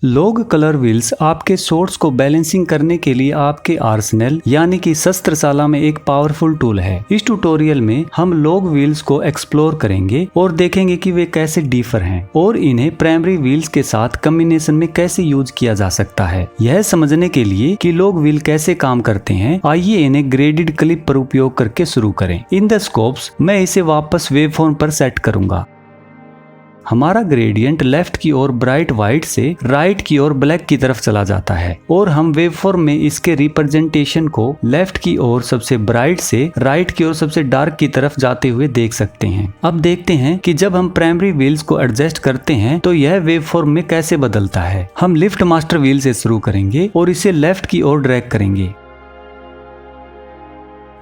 लोग colour wheels आपके shots को बैलेंसिंग करने के लिए आपके आर्सेनल यानी कि शस्त्रशाला में एक पावरफुल टूल है। इस ट्यूटोरियल में हम लोग व्हील्स को एक्सप्लोर करेंगे और देखेंगे कि वे कैसे डिफर हैं और इन्हें प्राइमरी व्हील्स के साथ कॉम्बिनेशन में कैसे यूज किया जा सकता है। यह समझने के लिए कि लोग व्हील कैसे काम करते हैं, आइए इन्हें ग्रेडेड क्लिप पर उपयोग करके शुरू करें। इन द स्कोप्स मैं इसे वापस वेवफॉर्म पर सेट करूंगा। हमारा ग्रेडियंट लेफ्ट की ओर ब्राइट व्हाइट से राइट की ओर ब्लैक की तरफ चला जाता है और हम वेवफॉर्म में इसके रिप्रेजेंटेशन को लेफ्ट की ओर सबसे ब्राइट से राइट की ओर सबसे डार्क की तरफ जाते हुए देख सकते हैं। अब देखते हैं कि जब हम प्राइमरी व्हील्स को एडजस्ट करते हैं तो यह वेवफॉर्म में कैसे बदलता है। हम लिफ्ट मास्टर व्हील से शुरू करेंगे और इसे लेफ्ट की ओर ड्रैग करेंगे।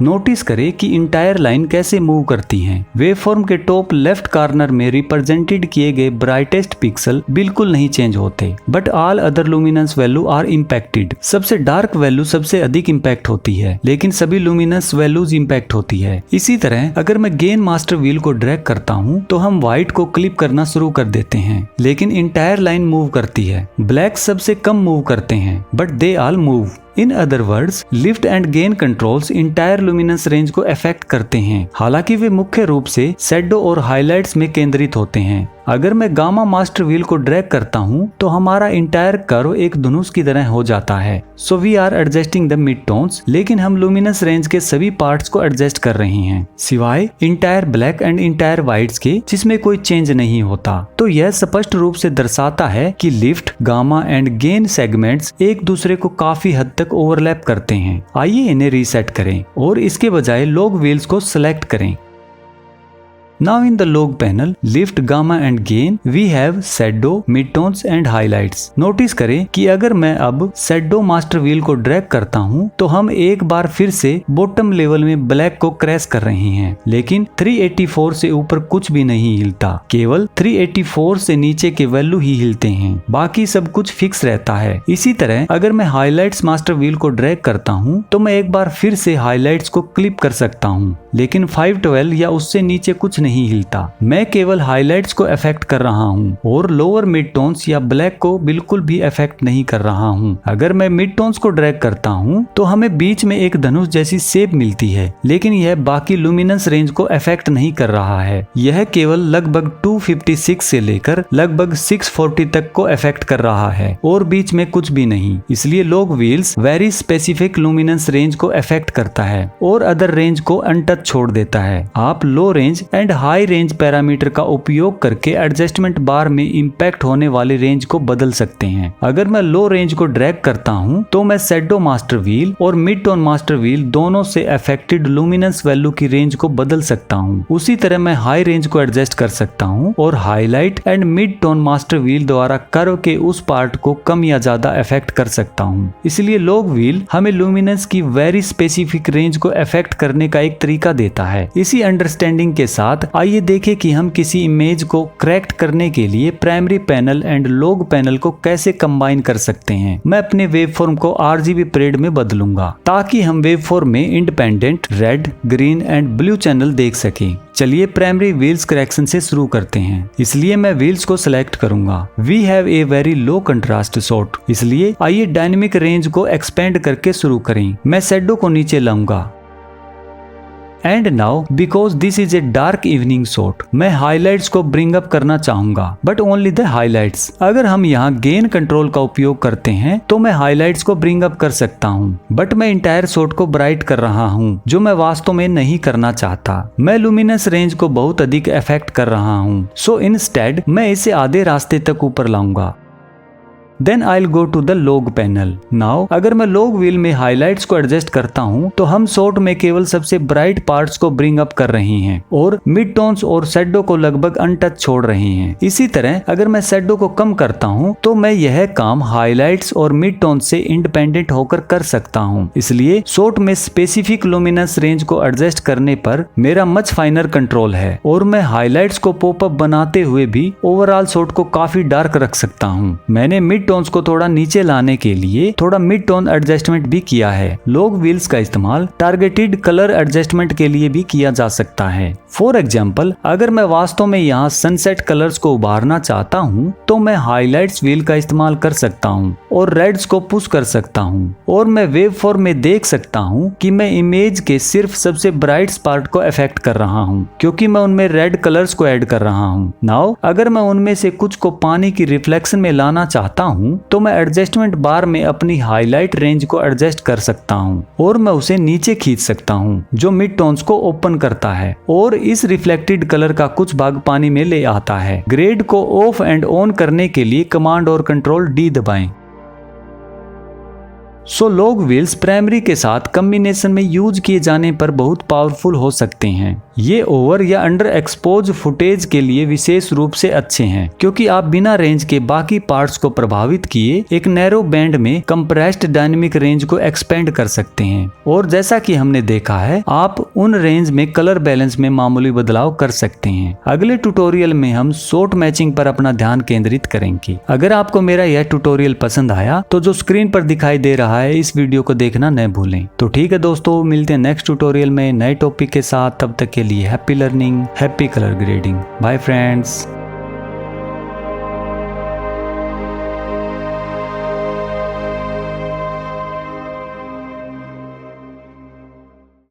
नोटिस करें कि इंटायर लाइन कैसे मूव करती हैं। वेवफॉर्म के टॉप लेफ्ट कॉर्नर में रिप्रेजेंटेड किए गए ब्राइटेस्ट पिक्सल बिल्कुल नहीं चेंज होते, but all other luminance value are impacted. सबसे डार्क वैल्यू सबसे अधिक इम्पैक्ट होती है, लेकिन सभी लुमिनेंस वैल्यूज इम्पैक्ट होती है। इसी तरह अगर मैं गेन मास्टर व्हील को ड्रैग करता हूँ तो हम व्हाइट को क्लिप करना शुरू कर देते हैं, लेकिन इंटायर लाइन मूव करती है। ब्लैक सबसे कम मूव करते हैं, but they all move. In other words, lift and gain controls entire luminous range को अफेक्ट करते हैं, हालांकि वे मुख्य रूप से शैडो और हाइलाइट्स में केंद्रित होते हैं। अगर मैं गामा मास्टर व्हील को ड्रैग करता हूं तो हमारा इंटायर कर्व एक धनुष की तरह हो जाता है। So we are adjusting the mid tones, लेकिन हम लुमिनस रेंज के सभी पार्ट्स को एडजस्ट कर रहे हैं, सिवाय entire black and entire whites के, जिसमें कोई चेंज नहीं होता। तो यह स्पष्ट रूप से दर्शाता है कि lift, gamma and gain segments एक दूसरे को काफी हद तक ओवरलैप करते हैं। आइए इन्हें रीसेट करें और इसके बजाय लॉग व्हील्स को सिलेक्ट करें। Now in the log panel, lift, gamma and gain, we have shadow, midtones and highlights. Notice करें कि अगर मैं अब shadow master wheel को ड्रैग करता हूँ तो हम एक बार फिर से बॉटम लेवल में ब्लैक को क्रैश कर रहे हैं, लेकिन 384 से ऊपर कुछ भी नहीं हिलता। केवल 384 से नीचे के वैल्यू ही हिलते हैं, बाकी सब कुछ फिक्स रहता है। इसी तरह अगर मैं हाईलाइट्स मास्टर व्हील को ड्रैग करता हूँ तो मैं एक बार फिर से हाईलाइट्स को क्लिप कर सकता हूँ, लेकिन 512 या उससे नीचे कुछ नहीं हिलता। मैं केवल हाइलाइट्स को अफेक्ट कर रहा हूँ और लोअर मिड टोन्स या ब्लैक को बिल्कुल भी अफेक्ट नहीं कर रहा हूँ। अगर मैं मिड टोन्स को ड्रैग करता हूँ तो हमें बीच में एक धनुष जैसी शेप मिलती है, लेकिन यह बाकी लुमिनेंस रेंज को अफेक्ट नहीं कर रहा है। यह केवल लगभग 256 से लेकर लगभग 640 तक को अफेक्ट कर रहा है और बीच में कुछ भी नहीं। इसलिए log wheels very specific luminous range को अफेक्ट करता है और अदर रेंज को अनटच छोड़ देता है। आप लो range and high range parameter का उपयोग करके एडजस्टमेंट बार में इंपैक्ट होने वाले रेंज को बदल सकते हैं। अगर मैं लो रेंज को ड्रैग करता हूं तो मैं शैडो मास्टर व्हील और मिड टोन मास्टर व्हील दोनों से अफेक्टेड लुमिनेंस वैल्यू की रेंज को बदल सकता हूं। उसी तरह मैं हाई रेंज को एडजस्ट कर सकता हूं और highlight and mid tone master wheel द्वारा कर्व के उस पार्ट को कम या ज्यादा अफेक्ट कर सकता हूं। इसलिए लॉग व्हील हमें लुमिनेंस की वेरी स्पेसिफिक रेंज को अफेक्ट करने का एक तरीका देता है। इसी अंडरस्टैंडिंग के साथ आइए देखें कि हम किसी इमेज को करेक्ट करने के लिए primary panel and log panel को कैसे कंबाइन कर सकते हैं। मैं अपने वेवफॉर्म को RGB परेड में बदलूंगा ताकि हम वेवफॉर्म में independent red, green and blue channel देख सकें। चलिए प्राइमरी व्हील्स करेक्शन से शुरू करते हैं। इसलिए मैं व्हील्स को सिलेक्ट करूंगा। We have a very low contrast shot, इसलिए आइए डायनेमिक रेंज को एक्सपेंड करके शुरू करें। मैं शैडो को नीचे लाऊंगा। And now because this is a dark evening shot, मैं हाइलाइट्स को ब्रिंग अप करना चाहूंगा, बट ओनली द हाइलाइट्स। अगर हम यहाँ गेन कंट्रोल का उपयोग करते हैं तो मैं हाइलाइट्स को ब्रिंग अप कर सकता हूँ, बट मैं इंटायर शॉट को ब्राइट कर रहा हूँ, जो मैं वास्तव में नहीं करना चाहता। मैं लुमिनस रेंज को बहुत अधिक अफेक्ट कर रहा हूँ, सो इंस्टेड मैं इसे आधे रास्ते तक ऊपर लाऊंगा। Then I'll go to the log panel. Now अगर मैं log wheel में highlights को एडजस्ट करता हूँ तो हम शॉट में केवल सबसे ब्राइट पार्ट्स को ब्रिंग अप कर रहे हैं और मिड टोन्स और शैडो को लगभग अनटच छोड़ रहे हैं। इसी तरह अगर मैं शैडो को कम करता हूँ तो मैं यह काम हाइलाइट्स और मिड टोन से इंडिपेंडेंट होकर कर सकता हूँ। इसलिए शॉट में स्पेसिफिक लुमिनस रेंज को एडजस्ट करने पर मेरा मच फाइनर कंट्रोल है और मैं हाइलाइट्स को पॉपअप बनाते हुए भी ओवरऑल शॉट को काफी डार्क रख सकता हूँ। मैंने मिड मिड टोन्स को थोड़ा नीचे लाने के लिए थोड़ा मिड टोन एडजस्टमेंट भी किया है। लॉग व्हील्स का इस्तेमाल टारगेटेड कलर एडजस्टमेंट के लिए भी किया जा सकता है। फॉर एग्जाम्पल, अगर मैं वास्तव में यहाँ सनसेट कलर्स को उभारना चाहता हूँ तो मैं हाईलाइट्स व्हील का इस्तेमाल कर सकता हूँ और रेड्स को पुश कर सकता हूँ, और मैं वेव फॉर्म में देख सकता हूँ कि मैं इमेज के सिर्फ सबसे ब्राइट पार्ट को इफेक्ट कर रहा हूँ क्योंकि मैं उनमें रेड कलर्स को ऐड कर रहा हूँ। नाउ अगर मैं उनमें से कुछ को पानी की रिफ्लेक्शन में लाना चाहता हूँ तो मैं एडजस्टमेंट बार में अपनी हाईलाइट रेंज को एडजस्ट कर सकता हूँ और मैं उसे नीचे खींच सकता हूँ जो मिड टोन्स को ओपन करता है और इस रिफ्लेक्टेड कलर का कुछ भाग पानी में ले आता है। ग्रेड को ऑफ एंड ऑन करने के लिए कमांड और कंट्रोल डी दबाएं। लॉग व्हील्स प्राइमरी के साथ कॉम्बिनेशन में यूज किए जाने पर बहुत पावरफुल हो सकते हैं। ये ओवर या अंडर एक्सपोज फुटेज के लिए विशेष रूप से अच्छे हैं क्योंकि आप बिना रेंज के बाकी पार्ट्स को प्रभावित किए एक नैरो बैंड में कंप्रेस्ड डायनेमिक रेंज को एक्सपेंड कर सकते हैं, और जैसा कि हमने देखा है आप उन रेंज में कलर बैलेंस में मामूली बदलाव कर सकते हैं। अगले ट्यूटोरियल में हम शॉट मैचिंग पर अपना ध्यान केंद्रित करेंगे। अगर आपको मेरा यह ट्यूटोरियल पसंद आया तो जो स्क्रीन पर दिखाई दे रहा है इस वीडियो को देखना न भूलें। तो ठीक है दोस्तों, मिलते हैं नेक्स्ट ट्यूटोरियल में नए टॉपिक के साथ। तब तक के लिए happy learning, happy colour grading. Bye friends.